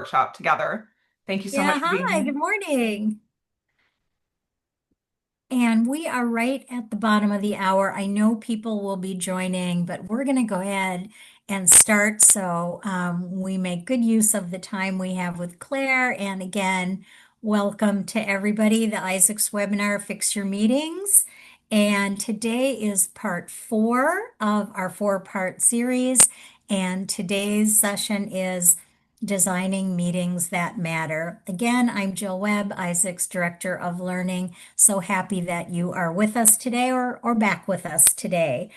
workshop together. Thank you so Yeah, much for being hi, here. good morning. And we are right at the bottom of the hour. I know people will be joining, but we're going to go ahead and start so we make good use of the time we have with Claire. And again, welcome to everybody, the ISACS webinar, Fix Your Meetings. And today is part 4 of our 4-part series. And today's session is Designing Meetings That Matter. Again, I'm Jill Webb, ISACS Director of Learning. So happy that you are with us today or back with us today.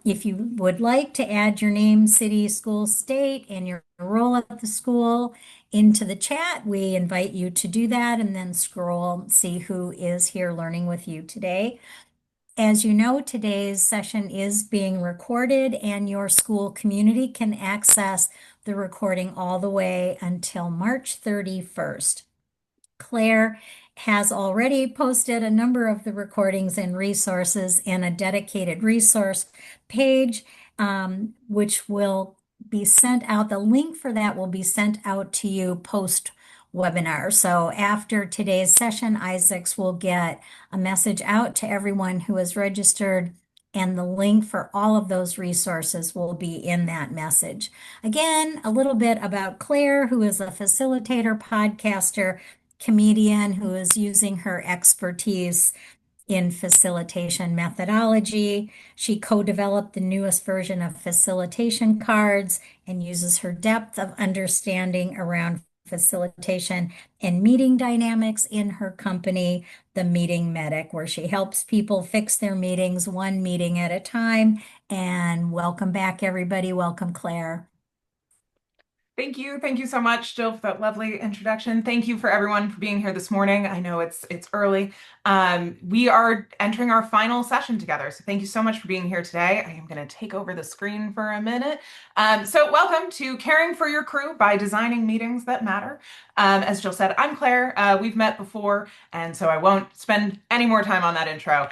If you would like to add your name, city, school, state, and your role at the school into the chat, we invite you to do that and then scroll, see who is here learning with you today. As you know, today's session is being recorded and your school community can access the recording all the way until March 31st. Claire has already posted a number of the recordings and resources in a dedicated resource page, which will be sent out. The link for that will be sent out to you post webinar. So after today's session, Isaacs will get a message out to everyone who is registered, and the link for all of those resources will be in that message. Again, a little bit about Claire, who is a facilitator, podcaster, comedian who is using her expertise in facilitation methodology. She co-developed the newest version of facilitation cards and uses her depth of understanding around facilitation and meeting dynamics in her company, The Meeting Medic, where she helps people fix their meetings one meeting at a time. And welcome back, everybody. Welcome, Claire. Thank you. Thank you so much, Jill, for that lovely introduction. Thank you for everyone for being here this morning. I know it's early. We are entering our final session together. So thank you so much for being here today. I am going to take over the screen for a minute. So welcome to Caring for Your Crew by Designing Meetings That Matter. As Jill said, I'm Claire. We've met before, and so I won't spend any more time on that intro.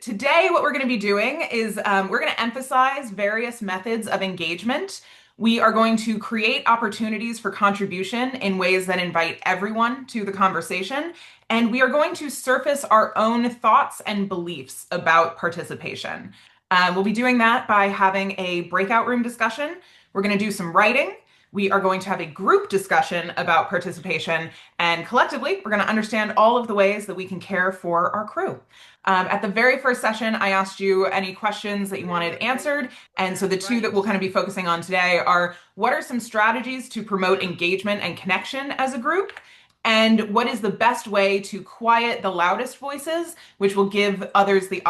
Today, what we're going to be doing is we're going to emphasize various methods of engagement. We are going to create opportunities for contribution in ways that invite everyone to the conversation. And we are going to surface our own thoughts and beliefs about participation. We'll be doing that by having a breakout room discussion. We're going to do some writing. We are going to have a group discussion about participation. And collectively, we're going to understand all of the ways that we can care for our crew. At the very first session, I asked you any questions that you wanted answered. And so the two that we'll kind of be focusing on today are what are some strategies to promote engagement and connection as a group? And what is the best way to quiet the loudest voices, which will give others the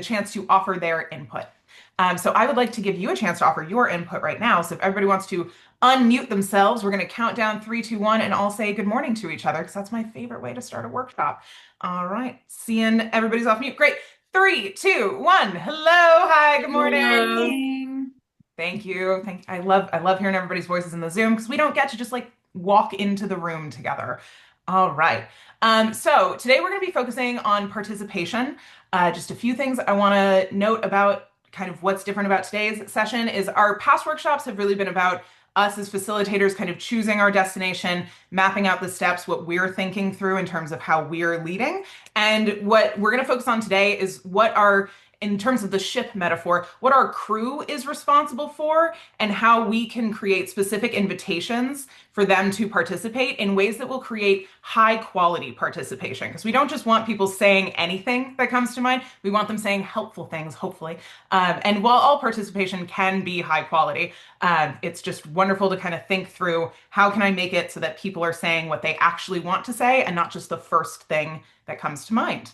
chance to offer their input? So I would like to give you a chance to offer your input right now. So if everybody wants to unmute themselves, we're going to count down 3, 2, 1, and all say good morning to each other because that's my favorite way to start a workshop. All right, seeing everybody's off mute. Great. 3, 2, 1. Hello, hi, good morning. Hello. Thank you. I love hearing everybody's voices in the Zoom because we don't get to just like walk into the room together. All right. So today we're going to be focusing on participation. Just a few things I want to note about kind of what's different about today's session is our past workshops have really been about us as facilitators kind of choosing our destination, mapping out the steps, what we're thinking through in terms of how we're leading. And what we're going to focus on today is what our in terms of the ship metaphor, what our crew is responsible for and how we can create specific invitations for them to participate in ways that will create high quality participation. Because we don't just want people saying anything that comes to mind, we want them saying helpful things, hopefully. And while all participation can be high quality, it's just wonderful to kind of think through how can I make it so that people are saying what they actually want to say and not just the first thing that comes to mind.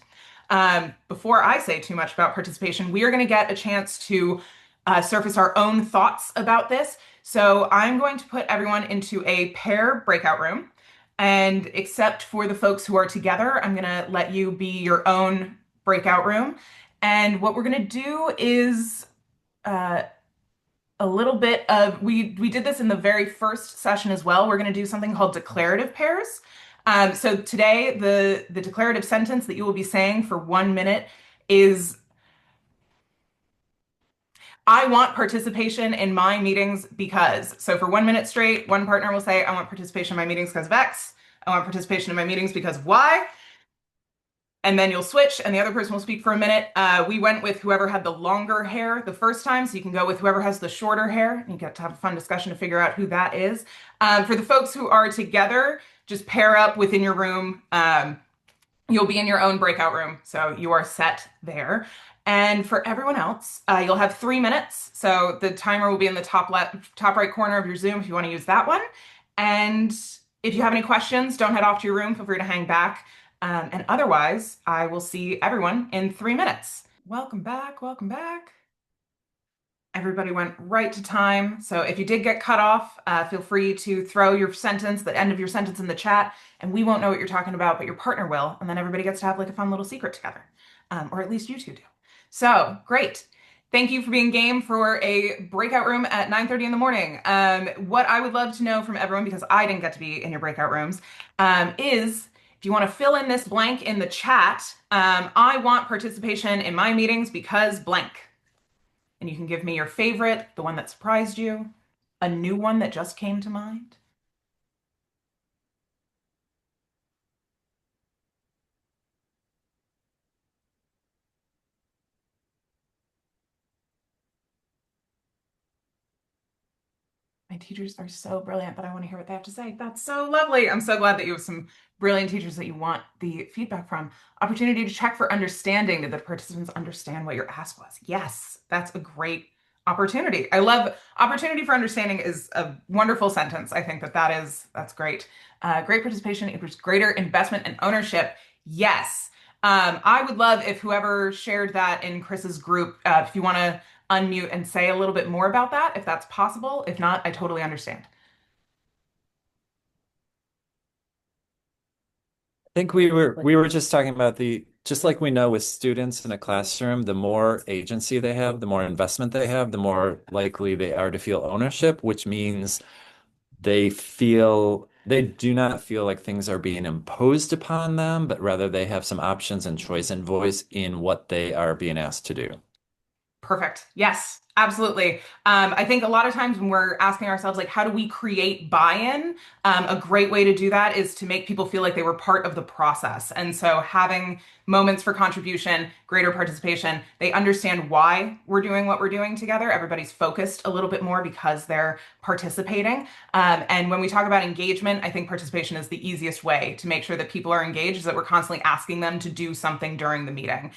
Before I say too much about participation, we are going to get a chance to surface our own thoughts about this. So I'm going to put everyone into a pair breakout room. And except for the folks who are together, I'm going to let you be your own breakout room. And what we're going to do is uh, a little bit of we did this in the very first session as well. We're going to do something called declarative pairs. So today, the declarative sentence that you will be saying for 1 minute is I want participation in my meetings because. So for 1 minute straight, one partner will say, I want participation in my meetings because of X. I want participation in my meetings because of Y. And then you'll switch, and the other person will speak for a minute. We went with whoever had the longer hair the first time, so you can go with whoever has the shorter hair. You get to have a fun discussion to figure out who that is. For the folks who are together, just pair up within your room. You'll be in your own breakout room, so you are set there. And for everyone else, you'll have 3 minutes. So the timer will be in the top left, top right corner of your Zoom if you want to use that one. And if you have any questions, don't head off to your room. Feel free to hang back. And otherwise, I will see everyone in 3 minutes. Welcome back. Welcome back. Everybody went right to time. So if you did get cut off, feel free to throw your sentence, the end of your sentence in the chat, and we won't know what you're talking about, but your partner will. And then everybody gets to have like a fun little secret together. Or at least you two do. So great. Thank you for being game for a breakout room at 9:30 in the morning. What I would love to know from everyone, because I didn't get to be in your breakout rooms, is if you want to fill in this blank in the chat, I want participation in my meetings because blank. And you can give me your favorite, the one that surprised you, a new one that just came to mind. My teachers are so brilliant, but I want to hear what they have to say. That's so lovely. I'm so glad that you have some brilliant teachers that you want the feedback from. Opportunity to check for understanding. Did the participants understand what your ask was? Yes, that's a great opportunity. I love opportunity for understanding is a wonderful sentence. I think that's great. Great participation equals greater investment and ownership. Yes. I would love if whoever shared that in Chris's group, if you want to unmute and say a little bit more about that, if that's possible. If not, I totally understand. I think we were just talking about the just like we know with students in a classroom, the more agency they have, the more investment they have, the more likely they are to feel ownership, which means they do not feel like things are being imposed upon them, but rather they have some options and choice and voice in what they are being asked to do. Perfect. Yes, absolutely. I think a lot of times when we're asking ourselves, like, how do we create buy-in? A great way to do that is to make people feel like they were part of the process. And so having moments for contribution, greater participation, they understand why we're doing what we're doing together. Everybody's focused a little bit more because they're participating. And when we talk about engagement, I think participation is the easiest way to make sure that people are engaged, is that we're constantly asking them to do something during the meeting.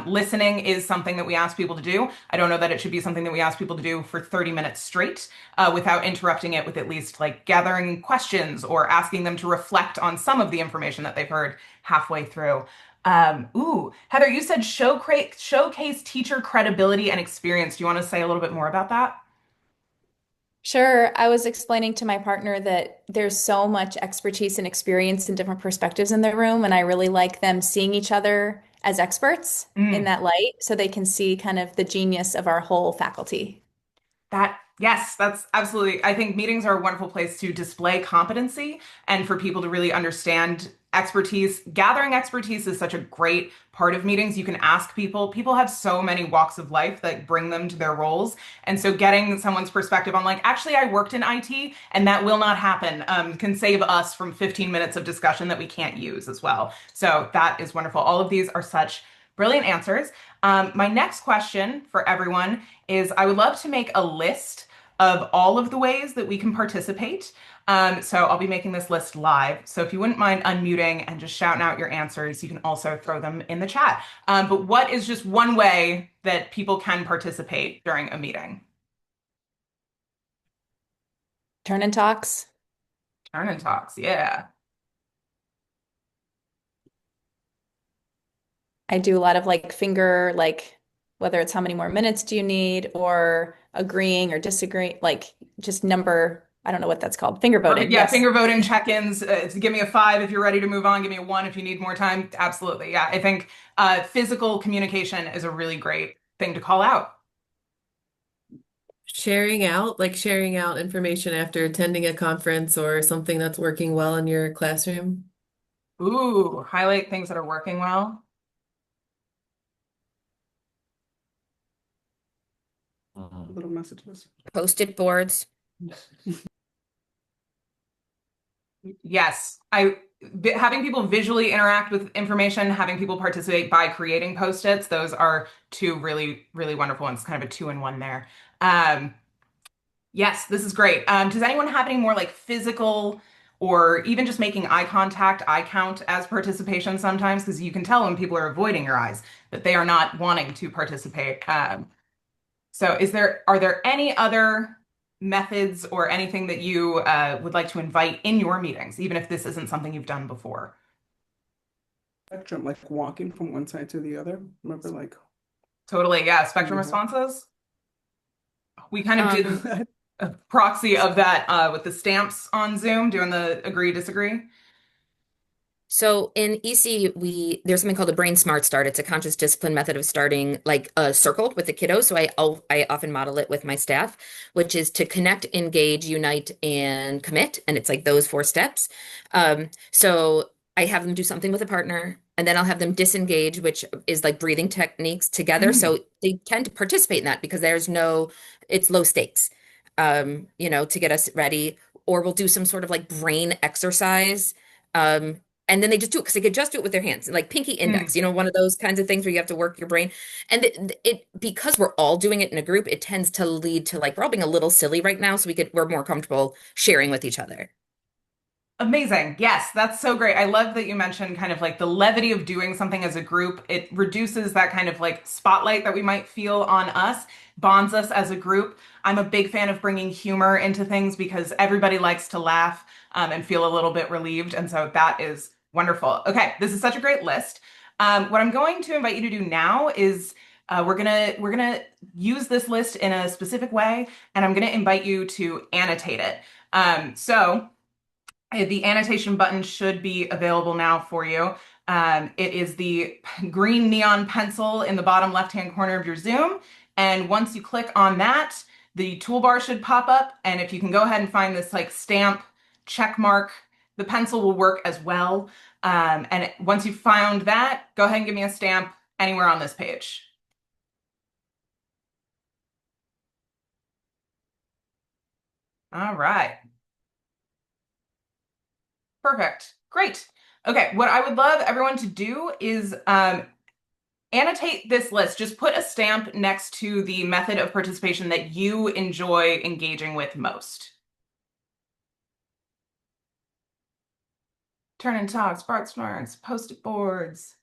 Listening is something that we ask people to do. I don't know that it should be something that we ask people to do for 30 minutes straight without interrupting it with at least like gathering questions or asking them to reflect on some of the information that they've heard halfway through. Heather, you said showcase teacher credibility and experience. Do you want to say a little bit more about that? Sure. I was explaining to my partner that there's so much expertise and experience and different perspectives in the room, and I really like them seeing each other as experts in Mm. that light so they can see kind of the genius of our whole faculty. Yes, that's absolutely. I think meetings are a wonderful place to display competency and for people to really understand expertise. Gathering expertise is such a great part of meetings. You can ask people. People have so many walks of life that bring them to their roles. And so getting someone's perspective on like, actually, I worked in IT and that will not happen, can save us from 15 minutes of discussion that we can't use as well. So that is wonderful. All of these are such brilliant answers. My next question for everyone is I would love to make a list of all of the ways that we can participate. So I'll be making this list live. So if you wouldn't mind unmuting and just shouting out your answers, you can also throw them in the chat. But what is just one way that people can participate during a meeting? Turn and talks. Turn and talks. Yeah. I do a lot of like finger, like whether it's how many more minutes do you need or agreeing or disagreeing, like just number, I don't know what that's called. Finger Perfect. voting. Yeah. Yes. Finger voting check-ins. Give me a 5 if you're ready to move on. Give me a 1 if you need more time. Absolutely. Yeah. I think physical communication is a really great thing to call out. Sharing out information after attending a conference or something that's working well in your classroom. Ooh, highlight things that are working well. Mhm. Little messages. Post-it boards. Yes, having people visually interact with information, having people participate by creating post-its, those are two really, really wonderful ones. Kind of a two-in-one there. Um, yes, this is great. Does anyone have any more like physical or even just making eye contact, eye count as participation sometimes? Because you can tell when people are avoiding your eyes that they are not wanting to participate. So are there any other methods or anything that you would like to invite in your meetings, even if this isn't something you've done before? Spectrum, like walking from one side to the other. Remember, like Totally, yeah. Spectrum Mhm. responses. We kind of did Um, a proxy of that with the stamps on Zoom, doing the agree, disagree. So in EC, there's something called a brain smart start. It's a conscious discipline method of starting like a circle with the kiddos. So I often model it with my staff, which is to connect, engage, unite, and commit. And it's like those 4 steps. So I have them do something with a partner, and then I'll have them disengage, which is like breathing techniques together. Mm. So they tend to participate in that because it's low stakes, to get us ready. Or we'll do some sort of like brain exercise. And then they just do it because they could just do it with their hands, like pinky Mm. index, one of those kinds of things where you have to work your brain. And because we're all doing it in a group, it tends to lead to like we're all being a little silly right now, so we're more comfortable sharing with each other. Amazing. Yes, that's so great. I love that you mentioned kind of like the levity of doing something as a group. It reduces that kind of like spotlight that we might feel on us, bonds us as a group. I'm a big fan of bringing humor into things because everybody likes to laugh and feel a little bit relieved. And so that is wonderful. Okay, this is such a great list. What I'm going to invite you to do now is we're gonna use this list in a specific way, and I'm gonna invite you to annotate it. So. The annotation button should be available now for you. It is the green neon pencil in the bottom left-hand corner of your Zoom. And once you click on that, the toolbar should pop up. And if you can go ahead and find this like stamp, check mark, the pencil will work as well. Once you've found that, go ahead and give me a stamp anywhere on this page. All right. Perfect. Great. Okay, what I would love everyone to do is annotate this list. Just put a stamp next to the method of participation that you enjoy engaging with most. Turn and talks, Bart Smarts, post-it boards.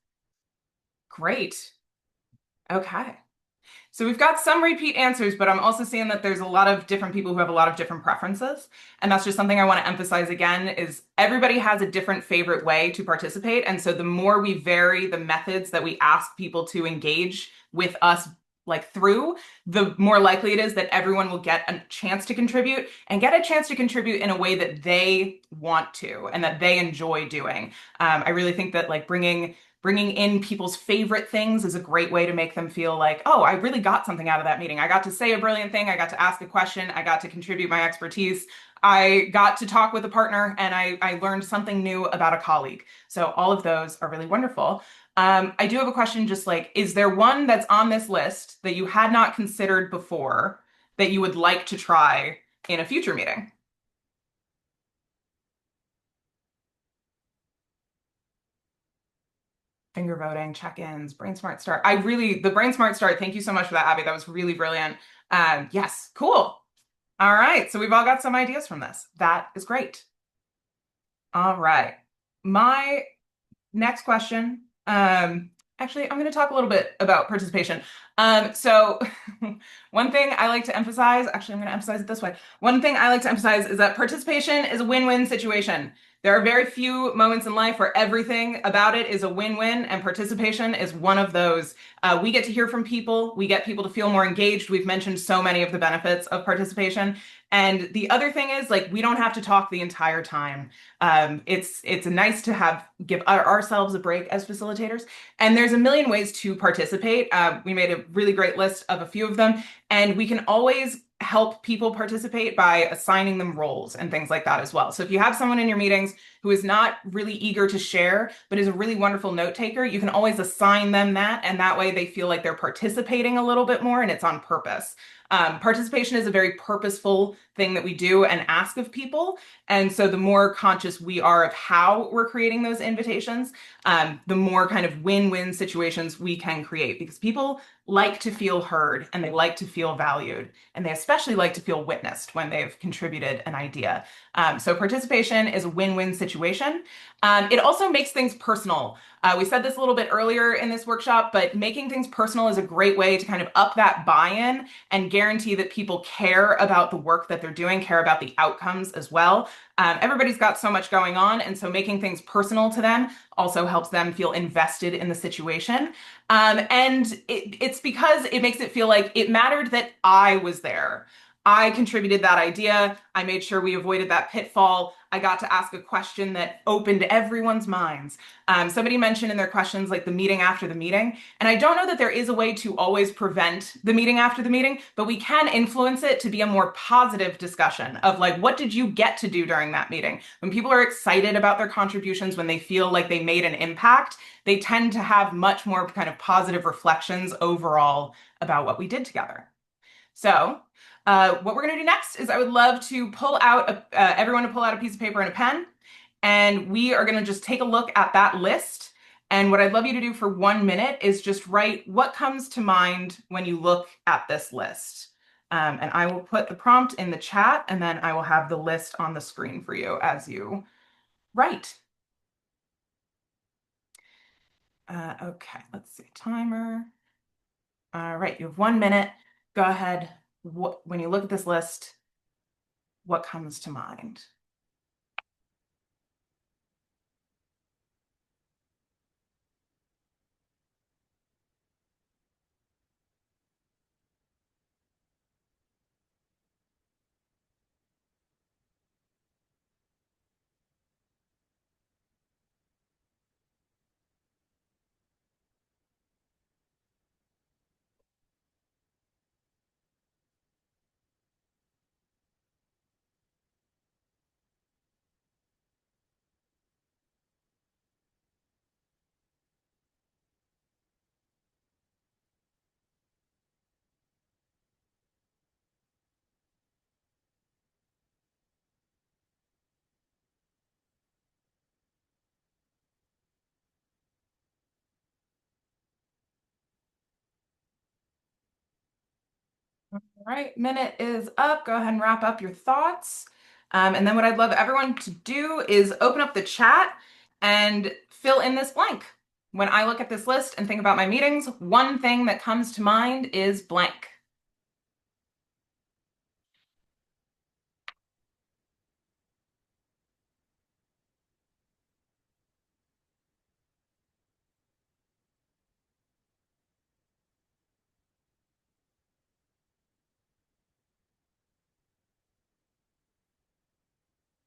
Great. Okay. So we've got some repeat answers, but I'm also seeing that there's a lot of different people who have a lot of different preferences. And that's just something I want to emphasize again is everybody has a different favorite way to participate. And so the more we vary the methods that we ask people to engage with us like through, the more likely it is that everyone will get a chance to contribute and get a chance to contribute in a way that they want to and that they enjoy doing. I really think that like bringing in people's favorite things is a great way to make them feel like, oh, I really got something out of that meeting. I got to say a brilliant thing. I got to ask a question. I got to contribute my expertise. I got to talk with a partner and I learned something new about a colleague. So all of those are really wonderful. I do have a question just like, is there one that's on this list that you had not considered before that you would like to try in a future meeting? Finger voting, check-ins, Brain Smart Start. The Brain Smart Start, thank you so much for that, Abby. That was really brilliant. Yes, cool. All right, so we've all got some ideas from this. That is great. All right. My next question. Actually, I'm going to talk a little bit about participation. So one thing I like to emphasize, actually, I'm going to emphasize it this way. One thing I like to emphasize is that participation is a win-win situation. There are very few moments in life where everything about it is a win-win, and participation is one of those. We get to hear from people. We get people to feel more engaged. We've mentioned so many of the benefits of participation. And the other thing is, like, we don't have to talk the entire time. It's nice to give ourselves a break as facilitators. And there's a million ways to participate. We made a really great list of a few of them, and we can always help people participate by assigning them roles and things like that as well. So if you have someone in your meetings who is not really eager to share, but is a really wonderful note taker, you can always assign them that, and that way they feel like they're participating a little bit more and it's on purpose. Participation is a very purposeful thing that we do and ask of people. And so the more conscious we are of how we're creating those invitations, the more kind of win-win situations we can create, because people like to feel heard and they like to feel valued, and they especially like to feel witnessed when they've contributed an idea. So participation is a win-win situation. It also makes things personal. We said this a little bit earlier in this workshop, but making things personal is a great way to kind of up that buy-in and guarantee that people care about the work that they're doing, care about the outcomes as well. Everybody's got so much going on, and so making things personal to them also helps them feel invested in the situation. And it's because it makes it feel like it mattered that I was there. I contributed that idea. I made sure we avoided that pitfall. I got to ask a question that opened everyone's minds. Somebody mentioned in their questions like the meeting after the meeting. And I don't know that there is a way to always prevent the meeting after the meeting, but we can influence it to be a more positive discussion of like, what did you get to do during that meeting? When people are excited about their contributions, when they feel like they made an impact, they tend to have much more kind of positive reflections overall about what we did together. So what we're going to do next is I would love to pull out everyone to pull out a piece of paper and a pen, and we are going to just take a look at that list. And what I'd love you to do for 1 minute is just write what comes to mind when you look at this list. And I will put the prompt in the chat, and then I will have the list on the screen for you as you write. Okay, let's see, timer. All right, you have 1 minute. Go ahead. When you look at this list, what comes to mind? All right, minute is up. Go ahead and wrap up your thoughts. And then what I'd love everyone to do is open up the chat and fill in this blank. When I look at this list and think about my meetings, one thing that comes to mind is blank.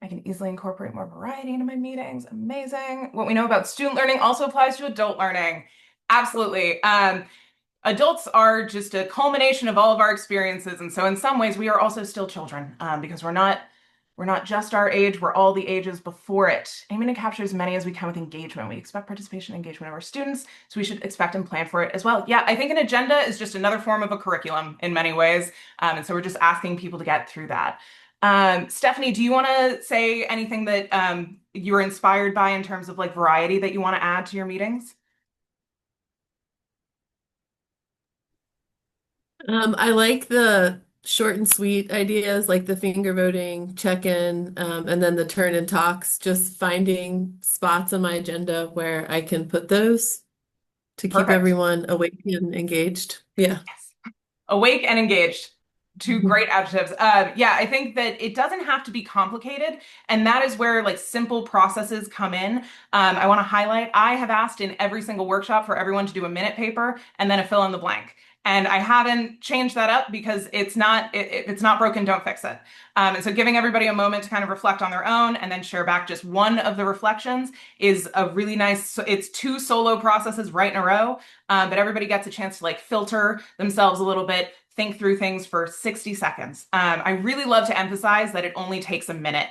I can easily incorporate more variety into my meetings. Amazing. What we know about student learning also applies to adult learning. Absolutely. Adults are just a culmination of all of our experiences. And so in some ways, we are also still children because we're not just our age, we're all the ages before it. Aiming to capture as many as we can with engagement. We expect participation and engagement of our students, so we should expect and plan for it as well. Yeah, I think an agenda is just another form of a curriculum in many ways. And so we're just asking people to get through that. Stephanie, do you want to say anything that you were inspired by in terms of like variety that you want to add to your meetings? I like the short and sweet ideas like the finger voting, check-in, and then the turn and talks, just finding spots on my agenda where I can put those to keep Perfect. everyone awake and engaged. Yeah. Yes. Awake and engaged. Two Mhm. great adjectives. Yeah, I think that it doesn't have to be complicated, and that is where like simple processes come in. I want to highlight, I have asked in every single workshop for everyone to do a minute paper and then a fill in the blank. And I haven't changed that up because it's not, if it's not broken, don't fix it. And so giving everybody a moment to kind of reflect on their own and then share back just one of the reflections is a really nice, so it's two solo processes right in a row, but everybody gets a chance to like filter themselves a little bit, think through things for 60 seconds. I really love to emphasize that it only takes a minute.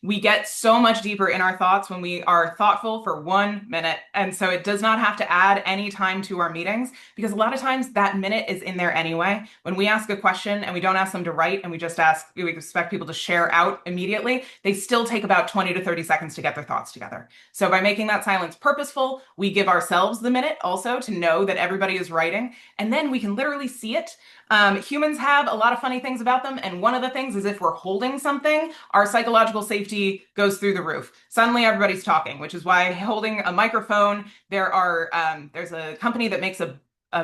We get so much deeper in our thoughts when we are thoughtful for 1 minute. And so it does not have to add any time to our meetings because a lot of times that minute is in there anyway. When we ask a question and we don't ask them to write and we just ask, we expect people to share out immediately, they still take about 20 to 30 seconds to get their thoughts together. So by making that silence purposeful, we give ourselves the minute also to know that everybody is writing, and then we can literally see it. Humans have a lot of funny things about them, and one of the things is if we're holding something, our psychological safety goes through the roof. Suddenly everybody's talking, which is why holding a microphone, there's a company that makes a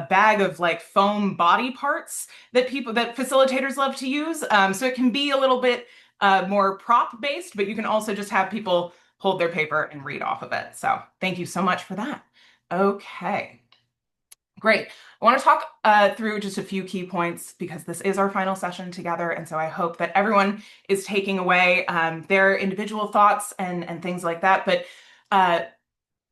bag of like foam body parts that facilitators love to use. So it can be a little bit more prop based, but you can also just have people hold their paper and read off of it. So thank you so much for that. Okay. Great. I want to talk through just a few key points because this is our final session together. And so I hope that everyone is taking away their individual thoughts and things like that. But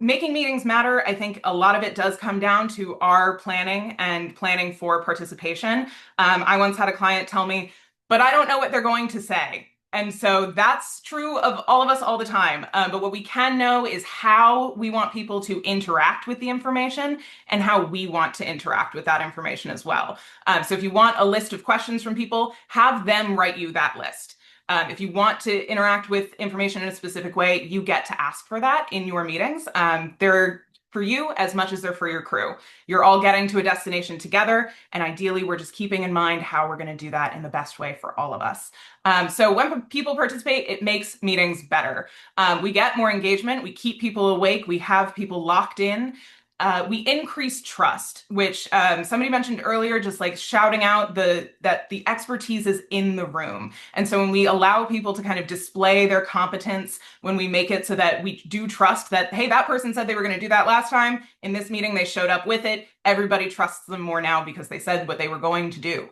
making meetings matter. I think a lot of it does come down to our planning and planning for participation. I once had a client tell me, but I don't know what they're going to say. And so that's true of all of us all the time. But what we can know is how we want people to interact with the information and how we want to interact with that information as well. So if you want a list of questions from people, have them write you that list. If you want to interact with information in a specific way, you get to ask for that in your meetings. They're for you as much as they're for your crew. You're all getting to a destination together, and ideally, we're just keeping in mind how we're going to do that in the best way for all of us. So when people participate, it makes meetings better. We get more engagement, we keep people awake, we have people locked in. We increase trust, which somebody mentioned earlier, just like shouting out that the expertise is in the room. And so when we allow people to kind of display their competence, when we make it so that we do trust that, hey, that person said they were going to do that last time. In this meeting, they showed up with it. Everybody trusts them more now because they said what they were going to do.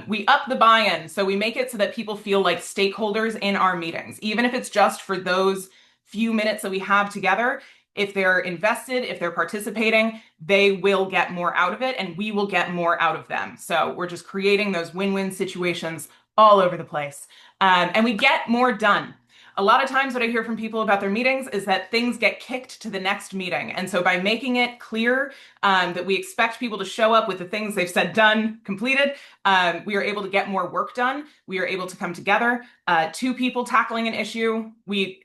We up the buy-in. So we make it so that people feel like stakeholders in our meetings, even if it's just for those few minutes that we have together. If they're invested, if they're participating, they will get more out of it and we will get more out of them. So we're just creating those win-win situations all over the place. And we get more done. A lot of times what I hear from people about their meetings is that things get kicked to the next meeting. And so by making it clear that we expect people to show up with the things they've said done, completed, we are able to get more work done. We are able to come together. Two people tackling an issue, we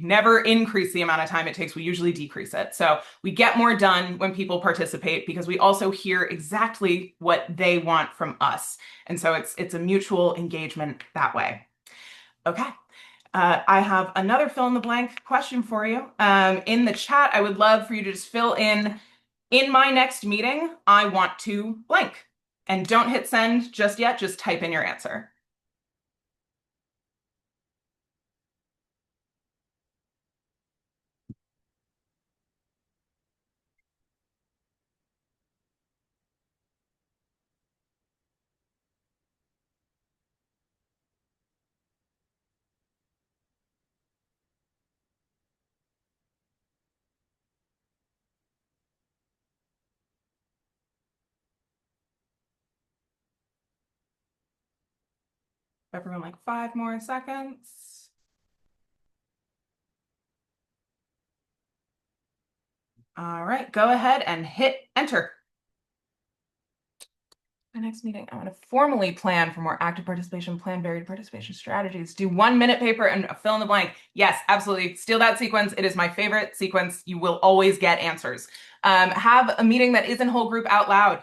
never increase the amount of time it takes. We usually decrease it. So we get more done when people participate because we also hear exactly what they want from us. And so it's a mutual engagement that way. Okay. I have another fill in the blank question for you. In the chat, I would love for you to just fill in my next meeting, I want to blank. And don't hit send just yet, just type in your answer. Everyone, like 5 more seconds. All right, go ahead and hit enter. My next meeting, I want to formally plan for more active participation, plan varied participation strategies, do 1 minute paper and a fill in the blank. Yes, absolutely. Steal that sequence. It is my favorite sequence. You will always get answers. Have a meeting that isn't whole group out loud.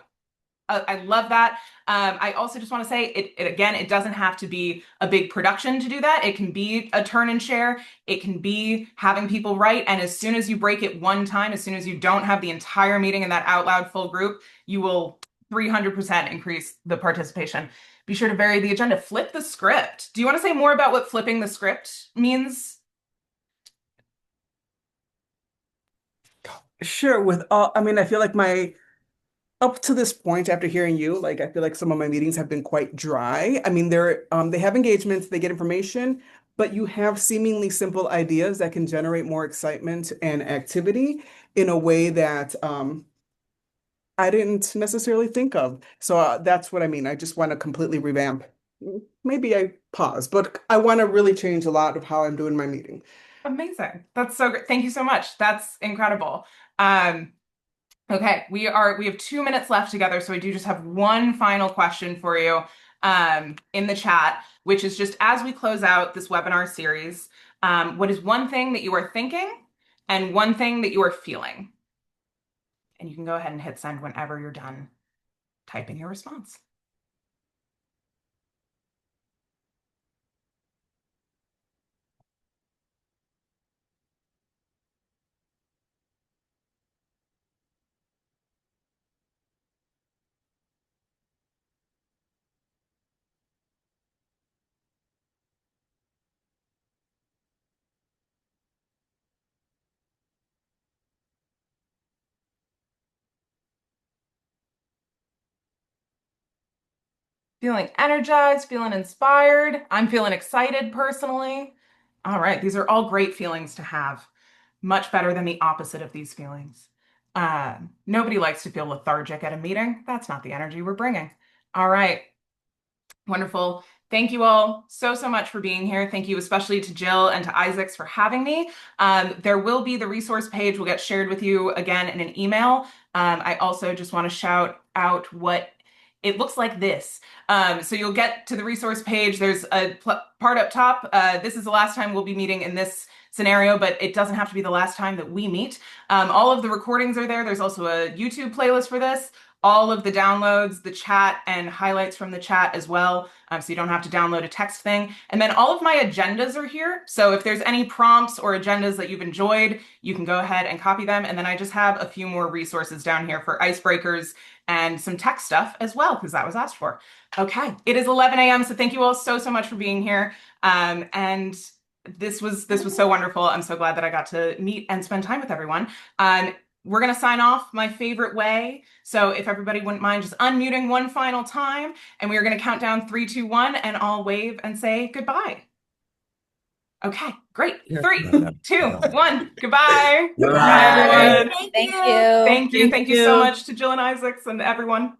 I love that. I also just want to say it doesn't have to be a big production to do that. It can be a turn and share. It can be having people write. And as soon as you break it one time, as soon as you don't have the entire meeting in that out loud full group, you will 300% increase the participation. Be sure to vary the agenda. Flip the script. Do you want to say more about what flipping the script means? Sure, I feel like up to this point, after hearing you, like I feel like some of my meetings have been quite dry. I mean, they have engagements, they get information, but you have seemingly simple ideas that can generate more excitement and activity in a way that I didn't necessarily think of. So that's what I mean. I just want to completely revamp. maybe I pause, but I want to really change a lot of how I'm doing my meeting. Amazing. That's so great. Thank you so much. That's incredible. Um, okay, we have 2 minutes left together, so I do just have one final question for you in the chat, which is just as we close out this webinar series, what is one thing that you are thinking and one thing that you are feeling? And you can go ahead and hit send whenever you're done typing your response. Feeling energized, feeling inspired. I'm feeling excited personally. All right, these are all great feelings to have. Much better than the opposite of these feelings. Nobody likes to feel lethargic at a meeting. That's not the energy we're bringing. All right, wonderful. Thank you all so, so much for being here. Thank you especially to Jill and to ISACS for having me. There will be the resource page will get shared with you again in an email. I also just want to shout out what it looks like this. So you'll get to the resource page. There's a part up top. This is the last time we'll be meeting in this scenario, but it doesn't have to be the last time that we meet. All of the recordings are there. There's also a YouTube playlist for this. All of the downloads, the chat, and highlights from the chat as well. So you don't have to download a text thing. And then all of my agendas are here. So if there's any prompts or agendas that you've enjoyed, you can go ahead and copy them. And then I just have a few more resources down here for icebreakers and some tech stuff as well, because that was asked for. Okay, it is 11 a.m. So thank you all so, so much for being here. And this was so wonderful. I'm so glad that I got to meet and spend time with everyone. We're going to sign off my favorite way. So if everybody wouldn't mind just unmuting one final time, and we are going to count down 3, 2, 1, and I'll wave and say goodbye. Okay, great. 3, 2, 1. Goodbye. Bye. Bye, everyone. Thank you. Thank you. Thank Thank you so you. much to Jill and ISACS and everyone.